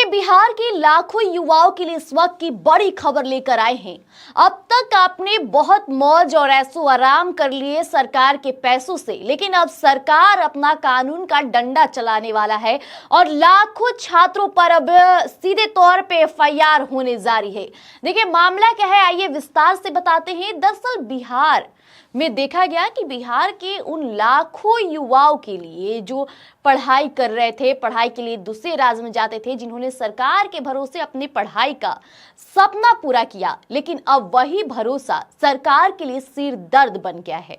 बिहार के लाखों युवाओं के लिए इस वक्त की बड़ी खबर लेकर आए हैं। अब तक आपने बहुत मौज और ऐसो आराम कर लिए सरकार के पैसों से, लेकिन अब सरकार अपना कानून का डंडा चलाने वाला है और लाखों छात्रों पर अब सीधे तौर पे एफआईआर होने जा रही है। देखिए मामला क्या है, आइए विस्तार से बताते हैं। दरअसल बिहार में देखा गया कि बिहार के उन लाखों युवाओं के लिए जो पढ़ाई कर रहे थे, पढ़ाई के लिए दूसरे राज्य में जाते थे, जिन्होंने सरकार के भरोसे अपनी पढ़ाई का सपना पूरा किया, लेकिन अब वही भरोसा सरकार के लिए सिर दर्द बन गया है।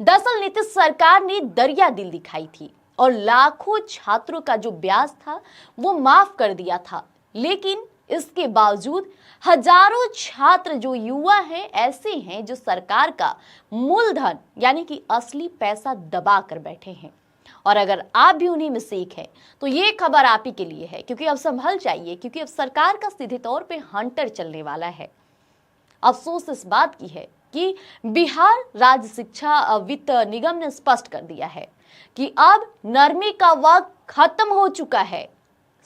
दरअसल नीतीश सरकार ने दरिया दिल दिखाई थी और लाखों छात्रों का जो ब्याज था वो माफ कर दिया था, लेकिन इसके बावजूद हजारों छात्र जो युवा हैं ऐसे हैं जो सरकार का मूलधन यानी कि असली पैसा दबा कर बैठे हैं। और अगर आप भी उन्हीं में से एक हैं तो ये खबर आप ही के लिए है, क्योंकि अब संभल जाइए, क्योंकि अब सरकार का सीधे तौर पे हंटर चलने वाला है। अफसोस इस बात की है कि बिहार राज्य शिक्षा वित्त निगम ने स्पष्ट कर दिया है कि अब नरमी का वक्त खत्म हो चुका है।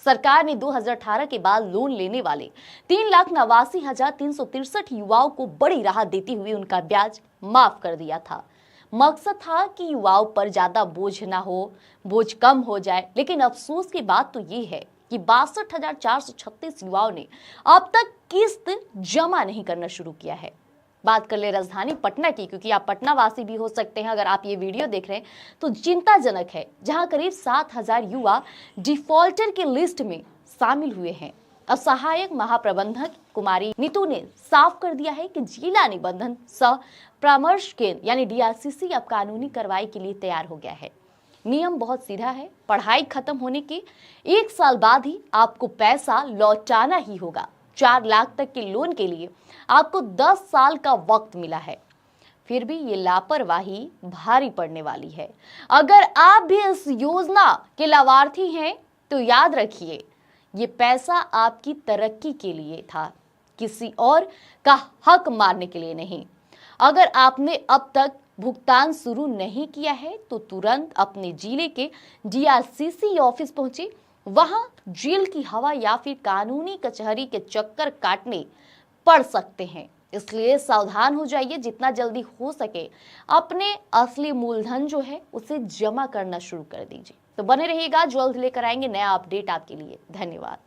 सरकार ने 2018 के बाद लोन लेने वाले 3,89,363 युवाओं को बड़ी राहत देती हुई उनका ब्याज माफ कर दिया था। मकसद था कि युवाओं पर ज्यादा बोझ ना हो, बोझ कम हो जाए। लेकिन अफसोस की बात तो ये है कि 62,436 युवाओं ने अब तक किस्त जमा नहीं करना शुरू किया है। बात कर ले राजधानी पटना की, क्योंकि आप पटना वासी भी हो सकते हैं अगर आप ये वीडियो देख रहे हैं, तो चिंताजनक है, जहां करीब 7,000 युवा डिफॉल्टर की लिस्ट में शामिल हुए हैं। अब सहायक महाप्रबंधक कुमारी नीतू ने साफ कर दिया है कि जिला निबंधन सह परामर्श केंद्र यानी डीआरसीसी अब कानूनी कार्रवाई के लिए तैयार हो गया है। नियम बहुत सीधा है, पढ़ाई खत्म होने के 1 साल बाद ही आपको पैसा लौटाना ही होगा। 4 लाख तक के लोन के लिए आपको 10 साल का वक्त मिला है। फिर भी ये लापरवाही भारी पड़ने वाली है। अगर आप भी इस योजना के लाभार्थी हैं तो याद रखिए, ये पैसा आपकी तरक्की के लिए था, किसी और का हक मारने के लिए नहीं। अगर आपने अब तक भुगतान शुरू नहीं किया है तो तुरंत अपने जिले के डीआरसीसी ऑफिस पहुंचे। वहां जेल की हवा या फिर कानूनी कचहरी के चक्कर काटने पड़ सकते हैं, इसलिए सावधान हो जाइए। जितना जल्दी हो सके अपने असली मूलधन जो है उसे जमा करना शुरू कर दीजिए। तो बने रहिएगा, जल्द लेकर आएंगे नया अपडेट आपके लिए। धन्यवाद।